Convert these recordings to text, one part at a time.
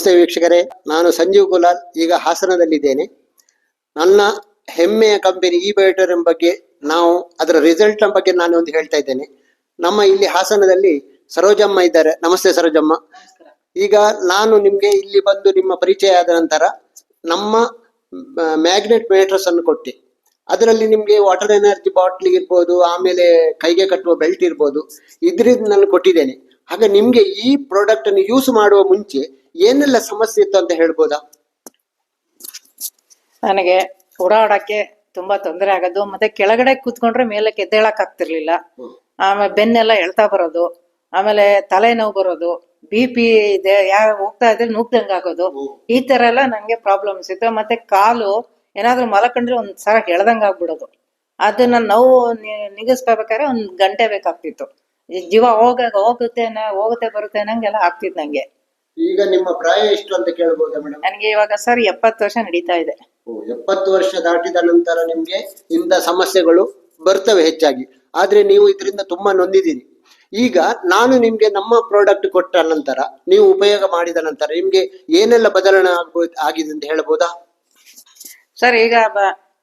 ನಮಸ್ತೆ ವೀಕ್ಷಕರೇ, ನಾನು ಸಂಜೀವ್ ಗುಲಾಲ್. ಈಗ ಹಾಸನದಲ್ಲಿದ್ದೇನೆ. ನನ್ನ ಹೆಮ್ಮೆಯ ಕಂಪನಿ ಈ ಬಯೋಟರ್ ಬಗ್ಗೆ ನಾವು ಅದರ ರಿಸಲ್ಟ್ ಬಗ್ಗೆ ನಾನು ಒಂದು ಹೇಳ್ತಾ ಇದ್ದೇನೆ. ನಮ್ಮ ಇಲ್ಲಿ ಹಾಸನದಲ್ಲಿ ಸರೋಜಮ್ಮ ಇದ್ದಾರೆ. ನಮಸ್ತೆ ಸರೋಜಮ್ಮ. ಈಗ ನಾನು ನಿಮ್ಗೆ ಇಲ್ಲಿ ಬಂದು ನಿಮ್ಮ ಪರಿಚಯ ಆದ ನಂತರ ನಮ್ಮ ಮ್ಯಾಗ್ನೆಟ್ ಮೇಟ್ರಸ್ ಅನ್ನು ಕೊಟ್ಟೆ. ಅದರಲ್ಲಿ ನಿಮ್ಗೆ ವಾಟರ್ ಎನರ್ಜಿ ಬಾಟ್ಲಿ ಇರ್ಬೋದು, ಆಮೇಲೆ ಕೈಗೆ ಕಟ್ಟುವ ಬೆಲ್ಟ್ ಇರ್ಬೋದು, ಇದ್ರಿಂದ ನಾನು ಕೊಟ್ಟಿದ್ದೇನೆ. ಹಾಗೆ ನಿಮ್ಗೆ ಈ ಪ್ರಾಡಕ್ಟ್ ಅನ್ನು ಯೂಸ್ ಮಾಡುವ ಮುಂಚೆ ಏನೆಲ್ಲ ಸಮಸ್ಯೆ ಇತ್ತು ಅಂತ ಹೇಳ್ಬೋದಾ? ನನಗೆ ಓಡಾಡಕ್ಕೆ ತುಂಬಾ ತೊಂದರೆ ಆಗೋದು, ಮತ್ತೆ ಕೆಳಗಡೆ ಕೂತ್ಕೊಂಡ್ರೆ ಮೇಲೆ ಎದ್ದೇಳಕ್ ಆಗ್ತಿರ್ಲಿಲ್ಲ. ಆಮೇಲೆ ಬೆನ್ನೆಲ್ಲ ಎಳ್ತಾ ಬರೋದು, ಆಮೇಲೆ ತಲೆನೋವು ಬರೋದು, BP ಇದೆ, ಹೋಗ್ತಾ ಇದ್ರೆ ನೂಕ್ದಂಗ ಆಗೋದು, ಈ ತರ ಎಲ್ಲ ನಂಗೆ ಪ್ರಾಬ್ಲಮ್ಸ್ ಇತ್ತು. ಮತ್ತೆ ಕಾಲು ಏನಾದ್ರೂ ಮಲಕೊಂಡ್ರೆ ಒಂದ್ಸಲ ಎಳ್ದಂಗ ಆಗ್ಬಿಡೋದು. ಅದನ್ನ ನೋವು ನಿಗಿಸ್ಕೋಬೇಕಾದ್ರೆ 1 ಗಂಟೆ ಬೇಕಾಗ್ತಿತ್ತು. ಜೀವ ಹೋಗುತ್ತೆ ಬರುತ್ತೆ ನಂಗೆಲ್ಲ ಆಗ್ತಿತ್ತು ನಂಗೆ. ಈಗ ನಿಮ್ಮ ಪ್ರಾಯ ಎಷ್ಟು ಅಂತ ಕೇಳಬಹುದಾ ಮೇಡಮ್? ನನಗೆ ಇವಾಗ ಸರ್ 70 ವರ್ಷ ನಡೀತಾ ಇದೆ. 70 ವರ್ಷ ದಾಟಿದ ನಂತರ ನಿಮ್ಗೆ ಇಂಥ ಸಮಸ್ಯೆಗಳು ಬರ್ತವೆ ಹೆಚ್ಚಾಗಿ. ಆದ್ರೆ ನೀವು ಇದರಿಂದ ತುಂಬಾ ನೊಂದಿದ್ದೀರಿ. ಈಗ ನಾನು ನಿಮ್ಗೆ ನಮ್ಮ ಪ್ರಾಡಕ್ಟ್ ಕೊಟ್ಟ ನಂತರ, ನೀವು ಉಪಯೋಗ ಮಾಡಿದ ನಂತರ ನಿಮ್ಗೆ ಏನೆಲ್ಲ ಬದಲಾವಣೆ ಆಗಿದೆ ಅಂತ ಹೇಳ್ಬೋದಾ? ಸರ್, ಈಗ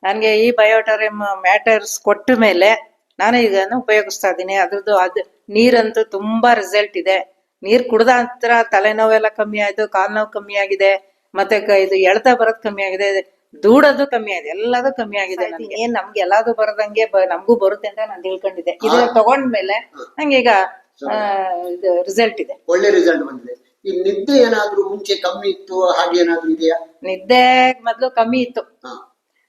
ನನ್ಗೆ ಈ ಬಯೋಟರಿಯಂ ಮ್ಯಾಟರ್ಸ್ ಕೊಟ್ಟ ಮೇಲೆ ನಾನು ಇದನ್ನು ಉಪಯೋಗಿಸ್ತಾ ಇದ್ದೀನಿ. ಅದ್ರದ್ದು ನೀರಂತೂ ತುಂಬಾ ರಿಸಲ್ಟ್ ಇದೆ. ನೀರ್ ಕುಡ್ದ ನಂತರ ತಲೆನೋವೆಲ್ಲ ಕಮ್ಮಿ ಆಯ್ತು, ಕಾಲ್ ನೋವು ಕಮ್ಮಿ ಆಗಿದೆ, ಮತ್ತೆ ಇದು ಎಳ್ತಾ ಬರೋದ್ ಕಮ್ಮಿ ಆಗಿದೆ, ದೂಡೋದು ಕಮ್ಮಿ ಆಗಿದೆ, ಎಲ್ಲದೂ ಕಮ್ಮಿ ಆಗಿದೆ. ಏನ್ ನಮ್ಗೆ ಎಲ್ಲಾದ್ರು ಬರದಂಗೆ ನಮಗೂ ಬರುತ್ತೆ ಅಂತ ನಾನು ತಿಳ್ಕೊಂಡಿದ್ದೆ. ಇದನ್ನ ತಗೊಂಡ್ಮೇಲೆ ನಂಗೆ ಈಗ ಇದು ರಿಸಲ್ಟ್ ಇದೆ, ಒಳ್ಳೆ ರಿಸಲ್ಟ್ ಬಂದಿದೆ. ಈ ನಿದ್ದೆ ಏನಾದ್ರೂ ಮುಂಚೆ ಕಮ್ಮಿ ಇತ್ತು, ಹಾಗೆ ಏನಾದ್ರೂ ಇದೆಯಾ? ನಿದ್ದೆ ಮೊದ್ಲು ಕಮ್ಮಿ ಇತ್ತು.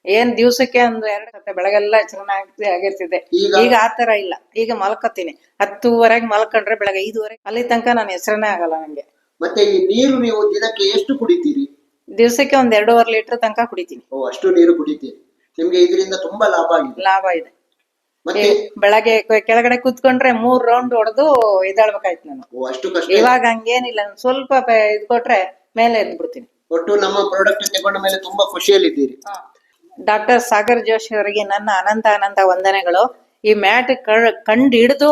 ಏನ್ ದಿವ್ಸಕ್ಕೆ 1-2 ಸತಿ ಬೆಳಗೆಲ್ಲ ಚೆನ್ನಾಗಿ ಆಗಿರ್ತಿದೆ. ಈಗ ಆತರ ಇಲ್ಲ. ಈಗ ಮಲ್ಕತೀನಿ 10:30 ಮಲ್ಕೊಂಡ್ರೆ ಬೆಳಗ್ಗೆ 5:30 ಅಲ್ಲಿ ತನಕ ನಾನು ಹೆಸರನೇ ಆಗಲ್ಲ ನಂಗೆ. ಮತ್ತೆ ಈ ನೀರು ನೀವು ದಿನಕ್ಕೆ ಎಷ್ಟು ಕುಡಿತೀರಿ? ದಿವ್ಸಕ್ಕೆ 1-2.5 ಲೀಟರ್ ತನಕ ಕುಡಿತೀನಿ. ಅಷ್ಟು ನೀರು ಕುಡಿತೀರಿ. ನಿಮ್ಗೆ ಇದರಿಂದ ತುಂಬಾ ಲಾಭ ಇದೆ. ಮತ್ತೆ ಬೆಳಗ್ಗೆ ಕೆಳಗಡೆ ಕೂತ್ಕೊಂಡ್ರೆ 3 ರೌಂಡ್ ಹೊಡೆದು ಎದ್ದಾಳ್ಬೇಕಾಯ್ತು ನಾನು. ಅಷ್ಟು ಕಷ್ಟ. ಇವಾಗ ಹಂಗೇನಿಲ್ಲ, ಸ್ವಲ್ಪ ಇದ್ ಕೊಟ್ರೆ ಮೇಲೆ ಎದ್ದು ಬಿಡ್ತೀನಿ. ಒಟ್ಟು ನಮ್ಮ ಪ್ರಾಡಕ್ಟ್ ತಗೊಂಡ ಮೇಲೆ ತುಂಬಾ ಖುಷಿಯಲ್ಲಿದ್ದೀರಿ. ಡಾಕ್ಟರ್ ಸಾಗರ್ ಜೋಶಿ ಅವರಿಗೆ ನನ್ನ ಅನಂತ ವಂದನೆಗಳು. ಈ ಮ್ಯಾಟ್ ಕಂಡು ಹಿಡಿದು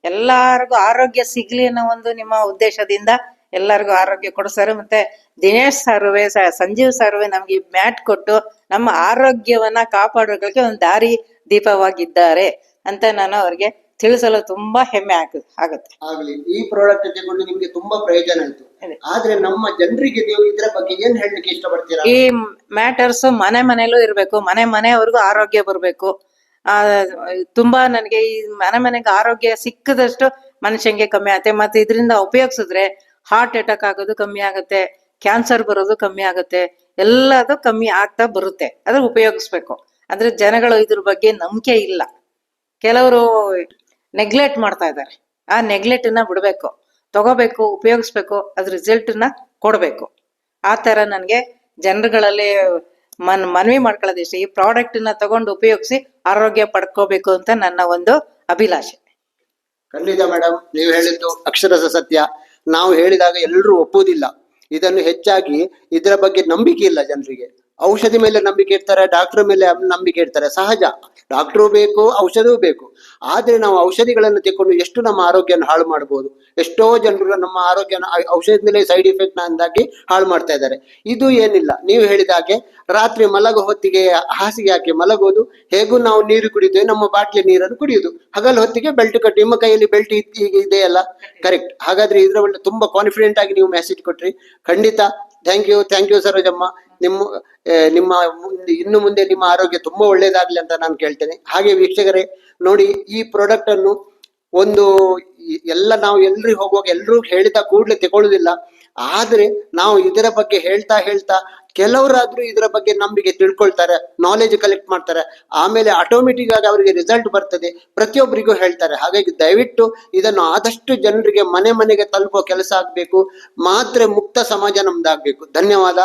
ಎಲ್ಲಾರ್ಗು ಆರೋಗ್ಯ ಸಿಗ್ಲಿ ಅನ್ನೋ ಒಂದು ನಿಮ್ಮ ಉದ್ದೇಶದಿಂದ ಎಲ್ಲರಿಗೂ ಆರೋಗ್ಯ ಕೊಡಿಸ್ತಾರೆ. ಮತ್ತೆ ದಿನೇಶ್ ಸರ್ವೆ, ಸಂಜೀವ್ ಸರ್ವೆ ನಮ್ಗೆ ಈ ಮ್ಯಾಟ್ ಕೊಟ್ಟು ನಮ್ಮ ಆರೋಗ್ಯವನ್ನ ಕಾಪಾಡೋಕೆ ಒಂದು ದಾರಿ ದೀಪವಾಗಿದ್ದಾರೆ ಅಂತ ನಾನು ಅವ್ರಿಗೆ ತಿಳಿಸಲು ತುಂಬಾ ಹೆಮ್ಮೆ ಆಗುತ್ತೆ. ಆಗ್ಲಿ, ಈ ಪ್ರಾಡಕ್ಟ್ ತಗೊಂಡು ನಿಮ್ಗೆ ತುಂಬಾ ಪ್ರಯೋಜನ ಆಯ್ತು. ಆದ್ರೆ ನಮ್ಮ ಜನರಿಗೆ ನೀವು ಇದ್ರ ಬಗ್ಗೆ ಏನ್ ಹೇಳಲಿಕ್ಕೆ ಇಷ್ಟಪಡ್ತೀರಾ? ಈ ಮ್ಯಾಟರ್ಸ್ ಮನೆಯಲ್ಲೂ ಇರ್ಬೇಕು, ಮನೆಯವರೆಗೂ ಆರೋಗ್ಯ ಬರ್ಬೇಕು. ತುಂಬಾ ನನಗೆ ಈ ಮನೆಗೆ ಆರೋಗ್ಯ ಸಿಕ್ಕದಷ್ಟು ಮನುಷ್ಯಂಗೆ ಕಮ್ಮಿ ಆಗುತ್ತೆ. ಮತ್ತೆ ಇದರಿಂದ ಉಪಯೋಗಿಸಿದ್ರೆ ಹಾರ್ಟ್ ಅಟ್ಯಾಕ್ ಆಗೋದು ಕಮ್ಮಿ ಆಗುತ್ತೆ, ಕ್ಯಾನ್ಸರ್ ಬರೋದು ಕಮ್ಮಿ ಆಗುತ್ತೆ, ಎಲ್ಲದು ಕಮ್ಮಿ ಆಗ್ತಾ ಬರುತ್ತೆ. ಅದ್ರ ಉಪಯೋಗಿಸ್ಬೇಕು. ಅಂದ್ರೆ ಜನಗಳು ಇದ್ರ ಬಗ್ಗೆ ನಂಬಿಕೆ ಇಲ್ಲ, ಕೆಲವರು ನೆಗ್ಲೆಕ್ಟ್ ಮಾಡ್ತಾ ಇದ್ದಾರೆ. ಆ ನೆಗ್ಲೆಕ್ಟ್ ನ ಬಿಡ್ಬೇಕು, ತಗೋಬೇಕು, ಉಪಯೋಗಿಸ್ಬೇಕು, ಅದ್ರ ರಿಸಲ್ಟ್ ನ ಕೊಡ್ಬೇಕು. ಆ ತರ ನನ್ಗೆ ಜನರುಗಳಲ್ಲಿ ಮನವಿ ಮಾಡ್ಕೊಳ್ಳೋದಿಷ್ಟ. ಈ ಪ್ರಾಡಕ್ಟ್ ನ ತಗೊಂಡು ಉಪಯೋಗಿಸಿ ಆರೋಗ್ಯ ಪಡ್ಕೋಬೇಕು ಅಂತ ನನ್ನ ಒಂದು ಅಭಿಲಾಷೆ. ಖಂಡಿತ ಮೇಡಮ್, ನೀವು ಹೇಳಿದ್ದು ಅಕ್ಷರಶ ಸತ್ಯ. ನಾವು ಹೇಳಿದಾಗ ಎಲ್ಲರೂ ಒಪ್ಪುವುದಿಲ್ಲ. ಇದನ್ನು ಹೆಚ್ಚಾಗಿ ಇದರ ಬಗ್ಗೆ ನಂಬಿಕೆ ಇಲ್ಲ ಜನರಿಗೆ. ಔಷಧಿ ಮೇಲೆ ನಂಬಿಕೆ ಇರ್ತಾರೆ, ಡಾಕ್ಟರ್ ಮೇಲೆ ನಂಬಿಕೆ ಇರ್ತಾರೆ. ಸಹಜ, ಡಾಕ್ಟ್ರು ಬೇಕು, ಔಷಧವೂ ಬೇಕು. ಆದ್ರೆ ನಾವು ಔಷಧಿಗಳನ್ನು ತೆಕ್ಕೊಂಡು ಎಷ್ಟು ನಮ್ಮ ಆರೋಗ್ಯನ ಹಾಳು ಮಾಡಬಹುದು. ಎಷ್ಟೋ ಜನರು ನಮ್ಮ ಆರೋಗ್ಯನ ಔಷಧದಲ್ಲೇ ಸೈಡ್ ಎಫೆಕ್ಟ್ ಅಂದಾಗಿ ಹಾಳು ಮಾಡ್ತಾ ಇದ್ದಾರೆ. ಇದು ಏನಿಲ್ಲ, ನೀವು ಹೇಳಿದ ಹಾಗೆ ರಾತ್ರಿ ಮಲಗೋ ಹೊತ್ತಿಗೆ ಹಾಸಿಗೆ ಹಾಕಿ ಮಲಗೋದು, ಹೇಗೂ ನಾವು ನೀರು ಕುಡಿತೇವೆ, ನಮ್ಮ ಬಾಟ್ಲಿ ನೀರನ್ನು ಕುಡಿಯುವುದು. ಹಗಲು ಹೊತ್ತಿಗೆ ಬೆಲ್ಟ್ ಕಟ್ಟಿ, ನಿಮ್ಮ ಕೈಯಲ್ಲಿ ಬೆಲ್ಟ್ ಈಗ ಇದೆಯಲ್ಲ, ಕರೆಕ್ಟ್. ಹಾಗಾದ್ರೆ ಇದರ ಒಳ್ಳೆ ತುಂಬಾ ಕಾನ್ಫಿಡೆಂಟ್ ಆಗಿ ನೀವು ಮೆಸೇಜ್ ಕೊಟ್ರಿ. ಖಂಡಿತ ಥ್ಯಾಂಕ್ ಯು ಸರೋಜಮ್ಮ. ನಿಮ್ಮ ಇನ್ನು ಮುಂದೆ ನಿಮ್ಮ ಆರೋಗ್ಯ ತುಂಬಾ ಒಳ್ಳೇದಾಗ್ಲಿ ಅಂತ ನಾನು ಕೇಳ್ತೇನೆ. ಹಾಗೆ ವೀಕ್ಷಕರೇ ನೋಡಿ, ಈ ಪ್ರಾಡಕ್ಟ್ ಅನ್ನು ನಾವು ಎಲ್ರಿಗೂ ಹೋಗುವಾಗ ಎಲ್ಲರೂ ಹೇಳಿದ ಕೂಡಲೇ ತಗೊಳ್ಳುದಿಲ್ಲ. ಆದ್ರೆ ನಾವು ಇದರ ಬಗ್ಗೆ ಹೇಳ್ತಾ ಕೆಲವರಾದ್ರೂ ಇದರ ಬಗ್ಗೆ ನಂಬಿಕೆ ತಿಳ್ಕೊಳ್ತಾರೆ, ನಾಲೆಜ್ ಕಲೆಕ್ಟ್ ಮಾಡ್ತಾರೆ. ಆಮೇಲೆ ಆಟೋಮೆಟಿಕ್ ಆಗಿ ಅವರಿಗೆ ರಿಸಲ್ಟ್ ಬರ್ತದೆ, ಪ್ರತಿಯೊಬ್ಬರಿಗೂ ಹೇಳ್ತಾರೆ. ಹಾಗಾಗಿ ದಯವಿಟ್ಟು ಇದನ್ನು ಆದಷ್ಟು ಜನರಿಗೆ ಮನೆಗೆ ತಲುಪೋ ಕೆಲಸ ಆಗ್ಬೇಕು. ಮಾತ್ರ ಮುಕ್ತ ಸಮಾಜ ನಮ್ದಾಗ್ಬೇಕು. ಧನ್ಯವಾದ.